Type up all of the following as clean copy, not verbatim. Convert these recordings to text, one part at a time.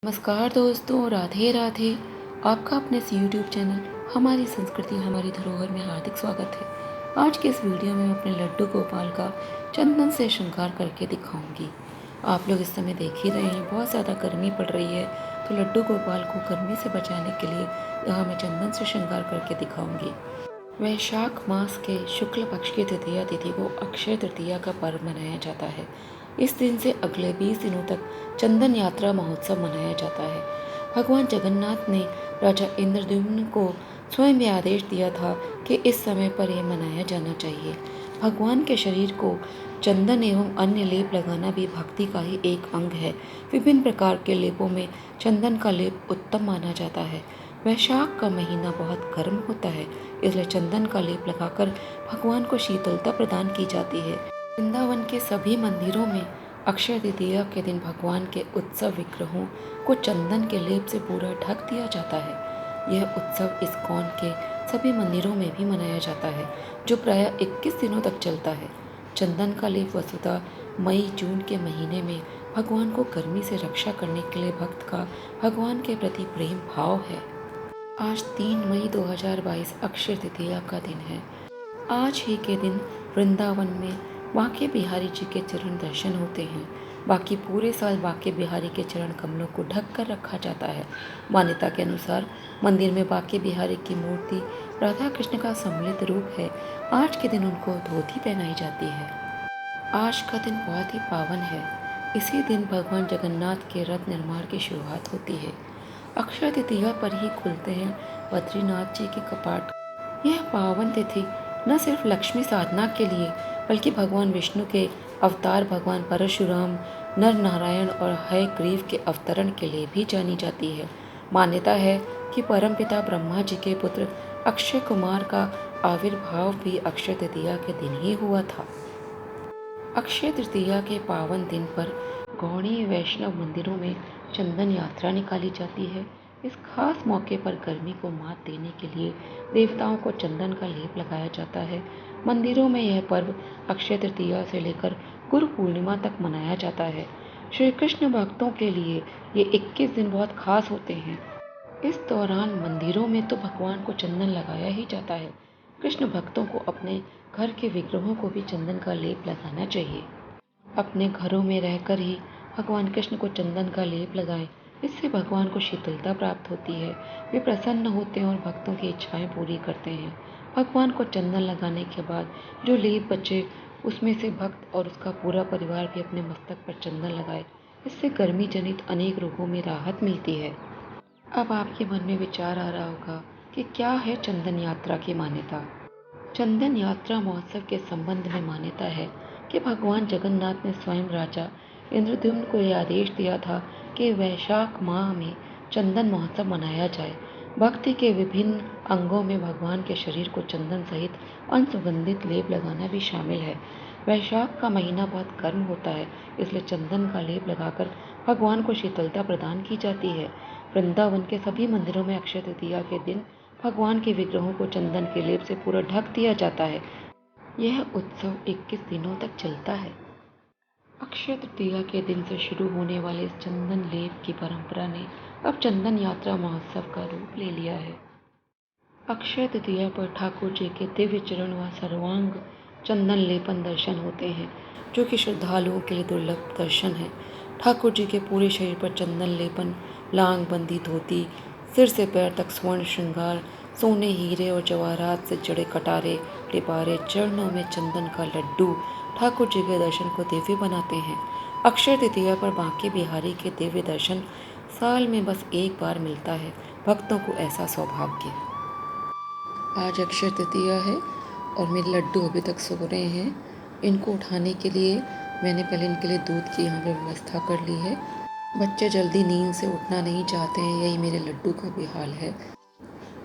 नमस्कार दोस्तों, राधे राधे। आपका अपने इस यूट्यूब चैनल हमारी संस्कृति हमारी धरोहर में हार्दिक स्वागत है। आज के इस वीडियो में मैं अपने लड्डू गोपाल का चंदन से श्रृंगार करके दिखाऊंगी। आप लोग इस समय देख ही रहे हैं, बहुत ज़्यादा गर्मी पड़ रही है, तो लड्डू गोपाल को गर्मी से बचाने के लिए यहाँ मैं चंदन से श्रृंगार करके दिखाऊंगी। वैशाख मास के शुक्ल पक्ष की तृतीया तिथि को अक्षय तृतीया का पर्व मनाया जाता है। इस दिन से अगले 20 दिनों तक चंदन यात्रा महोत्सव मनाया जाता है। भगवान जगन्नाथ ने राजा इंद्रद्युम्न को स्वयं यह आदेश दिया था कि इस समय पर यह मनाया जाना चाहिए। भगवान के शरीर को चंदन एवं अन्य लेप लगाना भी भक्ति का ही एक अंग है। विभिन्न प्रकार के लेपों में चंदन का लेप उत्तम माना जाता है। वैशाख का महीना बहुत गर्म होता है, इसलिए चंदन का लेप लगाकर भगवान को शीतलता प्रदान की जाती है। वृंदावन के सभी मंदिरों में अक्षय तृतीया के दिन भगवान के उत्सव विग्रहों को चंदन के लेप से पूरा ढक दिया जाता है। यह उत्सव इस्कॉन के सभी मंदिरों में भी मनाया जाता है, जो प्रायः 21 दिनों तक चलता है। चंदन का लेप वस्तुतः मई जून के महीने में भगवान को गर्मी से रक्षा करने के लिए भक्त का भगवान के प्रति प्रेम भाव है। आज 3 मई 2022 अक्षय तृतीया का दिन है। आज ही के दिन वृंदावन में बांके बिहारी जी के चरण दर्शन होते हैं। बाकी पूरे साल बांके बिहारी के चरण कमलों को ढक कर रखा जाता है। मान्यता के अनुसार मंदिर में बांके बिहारी की मूर्ति राधा कृष्ण का सम्मिलित रूप है। आज के दिन उनको धोती पहनाई जाती है। आज का दिन बहुत ही पावन है। इसी दिन भगवान जगन्नाथ के रथ निर्माण की शुरुआत होती है। अक्षय तृतीया पर ही खुलते हैं बद्रीनाथ जी के कपाट। यह पावन तिथि न सिर्फ लक्ष्मी साधना के लिए बल्कि भगवान विष्णु के अवतार भगवान परशुराम, नर नारायण और हयग्रीव के अवतरण के लिए भी जानी जाती है। मान्यता है कि परमपिता ब्रह्मा जी के पुत्र अक्षय कुमार का आविर्भाव भी अक्षय तृतीया के दिन ही हुआ था। अक्षय तृतीया के पावन दिन पर गौड़ीय वैष्णव मंदिरों में चंदन यात्रा निकाली जाती है। इस खास मौके पर गर्मी को मात देने के लिए देवताओं को चंदन का लेप लगाया जाता है। मंदिरों में यह पर्व अक्षय तृतीया से लेकर गुरु पूर्णिमा तक मनाया जाता है। श्री कृष्ण भक्तों के लिए ये 21 दिन बहुत खास होते हैं। इस दौरान मंदिरों में तो भगवान को चंदन लगाया ही जाता है। कृष्ण भक्तों को अपने घर के विग्रहों को भी चंदन का लेप लगाना चाहिए। अपने घरों में रहकर ही भगवान कृष्ण को चंदन का लेप लगाएं। इससे भगवान को शीतलता प्राप्त होती है। वे प्रसन्न होते हैं और भक्तों की इच्छाएं पूरी करते हैं। भगवान को चंदन लगाने के बाद जो लेप बचे उसमें से भक्त और उसका पूरा परिवार भी अपने मस्तक पर चंदन लगाए। इससे गर्मी जनित अनेक रोगों में राहत मिलती है। अब आपके मन में विचार आ रहा होगा कि क्या है चंदन यात्रा की मान्यता। चंदन यात्रा महोत्सव के संबंध में मान्यता है कि भगवान जगन्नाथ ने स्वयं राजा इंद्रद्युम्न को यह आदेश दिया था कि वैशाख माह में चंदन महोत्सव मनाया जाए। भक्ति के विभिन्न अंगों में भगवान के शरीर को चंदन सहित अनसुगंधित लेप लगाना भी शामिल है। वैशाख का महीना बहुत गर्म होता है, इसलिए चंदन का लेप लगाकर भगवान को शीतलता प्रदान की जाती है। वृंदावन के सभी मंदिरों में अक्षय तृतीया के दिन भगवान के विग्रहों को चंदन के लेप से पूरा ढक दिया जाता है। यह उत्सव 21 दिनों तक चलता है। अक्षय तृतीया के दिन से शुरू होने वाले इस चंदन लेप की परंपरा ने अब चंदन यात्रा महोत्सव का रूप ले लिया है। अक्षय तृतीया पर ठाकुर जी के दिव्य चरण व सर्वांग चंदन लेपन दर्शन होते हैं, जो कि श्रद्धालुओं के लिए दुर्लभ दर्शन है। ठाकुर जी के पूरे शरीर पर चंदन लेपन, लांग बंदी धोती, सिर से पैर तक स्वर्ण श्रृंगार, सोने हीरे और जवाहरात से जड़े कटारे टिपारे, चरणों में चंदन का लड्डू ठाकुर जी के दर्शन को दिव्य बनाते हैं। अक्षय तृतीया पर बांके बिहारी के दिव्य दर्शन साल में बस एक बार मिलता है। भक्तों को ऐसा सौभाग्य। आज अक्षय तृतीया है और मेरे लड्डू अभी तक सो रहे हैं। इनको उठाने के लिए मैंने पहले इनके लिए दूध की यहाँ पे व्यवस्था कर ली है। बच्चे जल्दी नींद से उठना नहीं चाहते हैं, यही मेरे लड्डू का भी हाल है।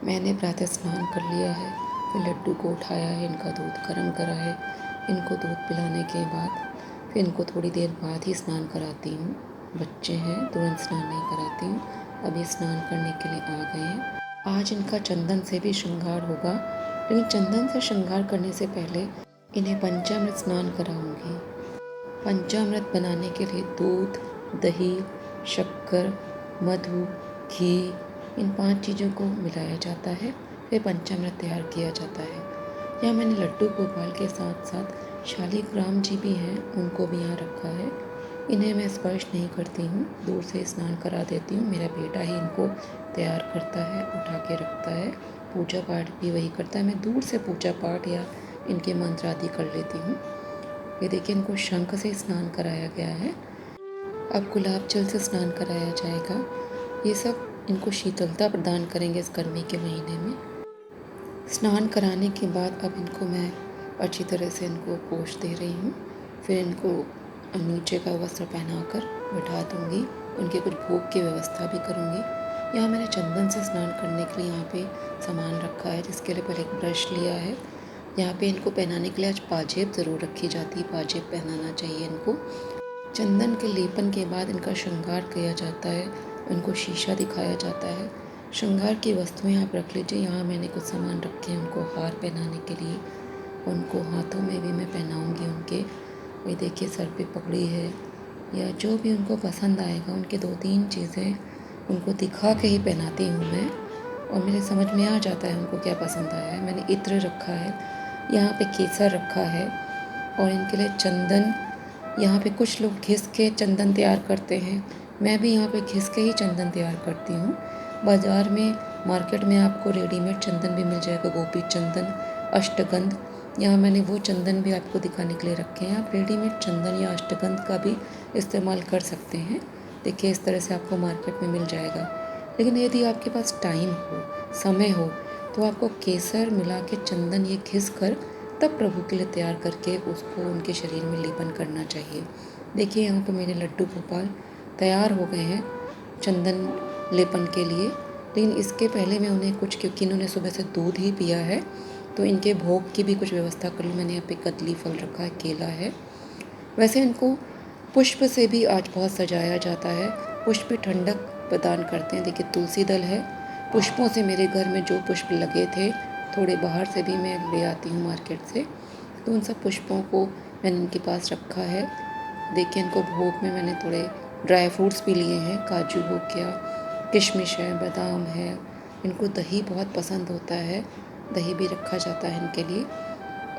मैंने प्रातः स्नान कर लिया है, फिर लड्डू को उठाया है, इनका दूध गर्म करा है। इनको दूध पिलाने के बाद फिर इनको थोड़ी देर बाद ही स्नान कराती हूँ। बच्चे हैं, तुरंत स्नान नहीं कराती हूँ, अभी स्नान करने के लिए आ गए हैं। आज इनका चंदन से भी श्रृंगार होगा, लेकिन चंदन से श्रृंगार करने से पहले इन्हें पंचामृत स्नान कराऊंगी। पंचामृत बनाने के लिए दूध, दही, शक्कर मधु, घी, इन 5 चीज़ों को मिलाया जाता है, फिर पंचामृत तैयार किया जाता है। यहाँ मैंने लड्डू गोपाल के साथ साथ शालिग्राम जी भी हैं, उनको भी यहाँ रखा है। इन्हें मैं स्पर्श नहीं करती हूँ, दूर से स्नान करा देती हूँ। मेरा बेटा ही इनको तैयार करता है, उठा के रखता है, पूजा पाठ भी वही करता है। मैं दूर से पूजा पाठ या इनके मंत्र आदि कर लेती हूँ। ये देखिए, इनको शंख से स्नान कराया गया है, अब गुलाब जल से स्नान कराया जाएगा। ये सब इनको शीतलता प्रदान करेंगे इस गर्मी के महीने में। स्नान कराने के बाद अब इनको मैं अच्छी तरह से इनको पोंछ दे रही हूँ। फिर इनको नीचे का वस्त्र पहनाकर बिठा दूँगी। उनके कुछ भोग की व्यवस्था भी करूँगी। यहाँ मैंने चंदन से स्नान करने के लिए यहाँ पे सामान रखा है, जिसके लिए पहले एक ब्रश लिया है। यहाँ पे इनको पहनाने के लिए आज पाजेब ज़रूर रखी जाती है, पाजेब पहनाना चाहिए इनको। चंदन के लेपन के बाद इनका श्रृंगार किया जाता है, इनको शीशा दिखाया जाता है। श्रृंगार की वस्तुएं आप रख लीजिए। यहाँ मैंने कुछ सामान रखे हैं उनको हार पहनाने के लिए, उनको हाथों में भी मैं पहनाऊँगी उनके। ये देखिए, सर पे पगड़ी है, या जो भी उनको पसंद आएगा। उनके 2-3 चीज़ें उनको दिखा के ही पहनाती हूँ मैं, और मेरे समझ में आ जाता है उनको क्या पसंद आया है। मैंने इत्र रखा है, यहाँ पे केसर रखा है, और इनके लिए चंदन। यहाँ पे कुछ लोग घिस के चंदन तैयार करते हैं, मैं भी यहाँ पे घिस के ही चंदन तैयार करती हूँ। बाज़ार में, मार्केट में आपको रेडीमेड चंदन भी मिल जाएगा, गोपी चंदन, अष्टगंध। यहाँ मैंने वो चंदन भी आपको दिखाने के लिए रखे हैं। आप रेडीमेड चंदन या अष्टगंध का भी इस्तेमाल कर सकते हैं। देखिए, इस तरह से आपको मार्केट में मिल जाएगा। लेकिन यदि आपके पास टाइम हो, समय हो, तो आपको केसर मिला के चंदन ये घिस कर तब प्रभु के लिए तैयार करके उसको उनके शरीर में लेपन करना चाहिए। देखिए, यहाँ पे मेरे लड्डू गोपाल तैयार हो गए हैं चंदन लेपन के लिए। लेकिन इसके पहले मैं उन्हें कुछ, क्योंकि इन्होंने सुबह से दूध ही पिया है, तो इनके भोग की भी कुछ व्यवस्था कर ली। मैंने यहाँ पे कदली फल रखा है, केला है। वैसे इनको पुष्प से भी आज बहुत सजाया जाता है। पुष्प ठंडक प्रदान करते हैं। देखिए, तुलसी दल है। पुष्पों से मेरे घर में जो पुष्प लगे थे, थोड़े बाहर से भी मैं ले आती हूँ मार्केट से, तो उन सब पुष्पों को मैंने इनके पास रखा है। देखिए, इनको भोग में मैंने थोड़े ड्राई फ्रूट्स भी लिए हैं, काजू हो गया, किशमिश है, बादाम है। इनको दही बहुत पसंद होता है, दही भी रखा जाता है इनके लिए।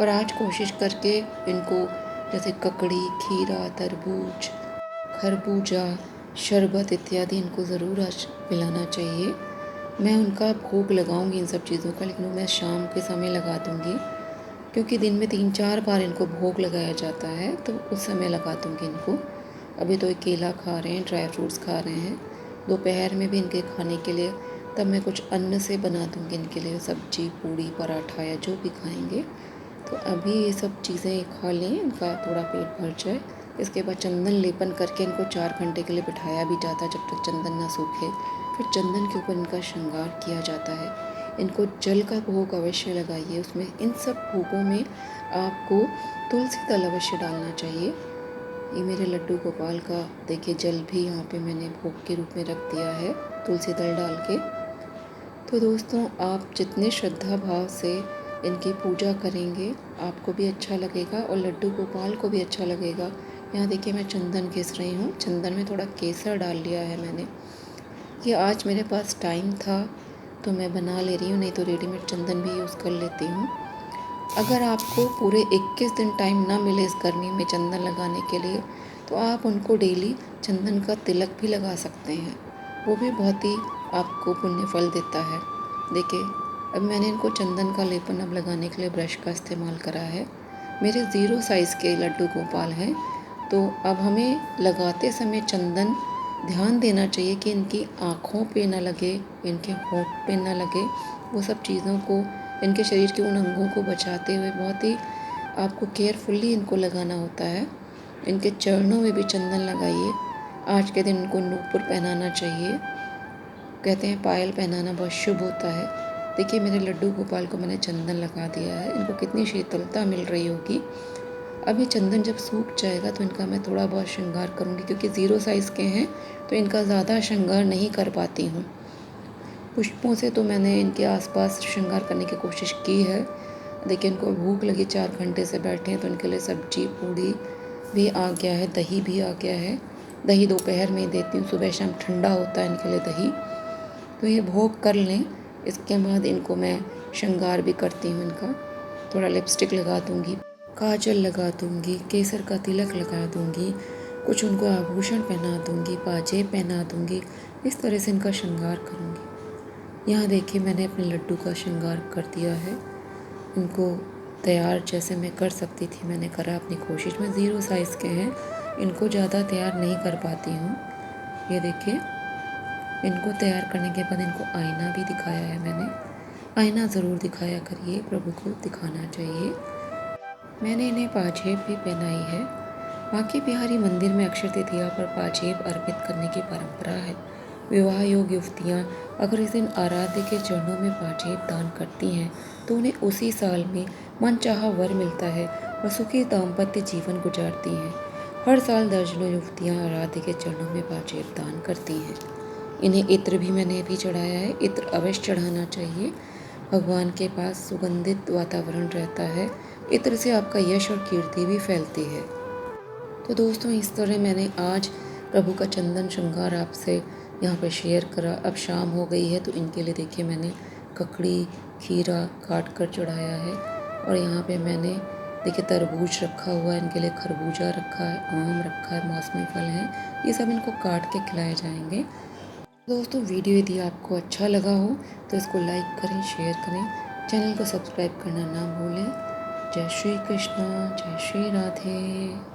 और आज कोशिश करके इनको जैसे ककड़ी, खीरा, तरबूज, खरबूजा, शरबत इत्यादि इनको ज़रूर आज पिलाना चाहिए। मैं उनका भोग लगाऊंगी इन सब चीज़ों का, लेकिन वो मैं शाम के समय लगा दूंगी, क्योंकि दिन में 3-4 बार इनको भोग लगाया जाता है, तो उस समय लगा दूंगी इनको। अभी तो ये केला खा रहे हैं, ड्राई फ्रूट्स खा रहे हैं। दोपहर में भी इनके खाने के लिए तब मैं कुछ अन्न से बना दूंगी इनके लिए, सब्जी, पूड़ी, पराठा या जो भी खाएंगे। तो अभी ये सब चीज़ें खा लें, इनका थोड़ा पेट भर जाए। इसके बाद चंदन लेपन करके इनको 4 घंटे के लिए बिठाया भी जाता है, जब तक चंदन ना सूखे। फिर चंदन के ऊपर इनका श्रृंगार किया जाता है। इनको जल का भोग अवश्य लगाइए। उसमें इन सब भोगों में आपको तुलसी दल अवश्य डालना चाहिए। ये मेरे लड्डू गोपाल का देखिए, जल भी यहाँ पे मैंने भोग के रूप में रख दिया है, तुलसी दल डाल के। तो दोस्तों, आप जितने श्रद्धा भाव से इनकी पूजा करेंगे, आपको भी अच्छा लगेगा और लड्डू गोपाल को भी अच्छा लगेगा। यहाँ देखिए, मैं चंदन घिस रही हूँ। चंदन में थोड़ा केसर डाल लिया है मैंने। ये आज मेरे पास टाइम था तो मैं बना ले रही हूँ, नहीं तो रेडीमेड चंदन भी यूज़ कर लेती हूँ। अगर आपको पूरे 21 दिन टाइम ना मिले इस गर्मी में चंदन लगाने के लिए, तो आप उनको डेली चंदन का तिलक भी लगा सकते हैं। वो भी बहुत ही आपको पुण्य फल देता है। देखिए, अब मैंने इनको चंदन का लेपन अब लगाने के लिए ब्रश का इस्तेमाल करा है। मेरे 0 साइज़ के लड्डू गोपाल हैं, तो अब हमें लगाते समय चंदन ध्यान देना चाहिए कि इनकी आँखों पे ना लगे, इनके होंठ पे ना लगे। वो सब चीज़ों को, इनके शरीर के उन अंगों को बचाते हुए बहुत ही आपको केयरफुली इनको लगाना होता है। इनके चरणों में भी चंदन लगाइए। आज के दिन इनको नूपुर पहनाना चाहिए। कहते हैं पायल पहनाना बहुत शुभ होता है। देखिए, मेरे लड्डू गोपाल को मैंने चंदन लगा दिया है। इनको कितनी शीतलता मिल रही होगी। अब ये चंदन जब सूख जाएगा तो इनका मैं थोड़ा बहुत श्रृंगार करूँगी, क्योंकि 0 साइज़ के हैं तो इनका ज़्यादा श्रृंगार नहीं कर पाती हूँ। पुष्पों से तो मैंने इनके आसपास श्रृंगार करने की कोशिश की है। देखिए, इनको भूख लगी, 4 घंटे से बैठे हैं, तो इनके लिए सब्जी, पूड़ी भी आ गया है, दही भी आ गया है। दही दोपहर में देती हूँ, सुबह शाम ठंडा होता है इनके लिए दही। तो ये भोग कर लें, इसके बाद इनको मैं श्रृंगार भी करती हूँ। इनका थोड़ा लिपस्टिक लगा दूँगी, काजल लगा दूँगी, केसर का तिलक लगा दूँगी, कुछ उनको आभूषण पहना दूँगी, पाजेब पहना दूँगी। इस तरह से इनका श्रृंगार करूँगी। यहाँ देखिए मैंने अपने लड्डू का श्रृंगार कर दिया है। इनको तैयार जैसे मैं कर सकती थी मैंने करा अपनी कोशिश में। 0 साइज़ के हैं, इनको ज़्यादा तैयार नहीं कर पाती हूँ। ये देखिए इनको तैयार करने के बाद इनको आईना भी दिखाया है मैंने। आईना ज़रूर दिखाया करिए, प्रभु को दिखाना चाहिए। मैंने इन्हें पाजेब भी पहनाई है। बांके बिहारी मंदिर में अक्षय तृतीया पर पाजेब अर्पित करने की परंपरा है। विवाह योग्य युवतियाँ अगर इस दिन आराध्य के चरणों में पाजेब दान करती हैं तो उन्हें उसी साल में मनचाहा वर मिलता है और सुखी दाम्पत्य जीवन गुजारती हैं। हर साल दर्जनों युवतियाँ आराध्य के चरणों में पाजेब दान करती हैं। इन्हें इत्र भी मैंने अभी चढ़ाया है। इत्र अवश्य चढ़ाना चाहिए, भगवान के पास सुगंधित वातावरण रहता है। इत्र से आपका यश और कीर्ति भी फैलती है। तो दोस्तों इस तरह मैंने आज प्रभु का चंदन श्रृंगार आपसे यहाँ पर शेयर करा। अब शाम हो गई है तो इनके लिए देखिए मैंने ककड़ी खीरा काट कर चढ़ाया है। और यहाँ पे मैंने देखिए तरबूज रखा हुआ है, इनके लिए खरबूजा रखा है, आम रखा है, मौसमी फल हैं, ये सब इनको काट के खिलाए जाएंगे। दोस्तों वीडियो यदि आपको अच्छा लगा हो तो इसको लाइक करें, शेयर करें, चैनल को सब्सक्राइब करना ना भूलें। जय श्री कृष्ण, जय श्री राधे।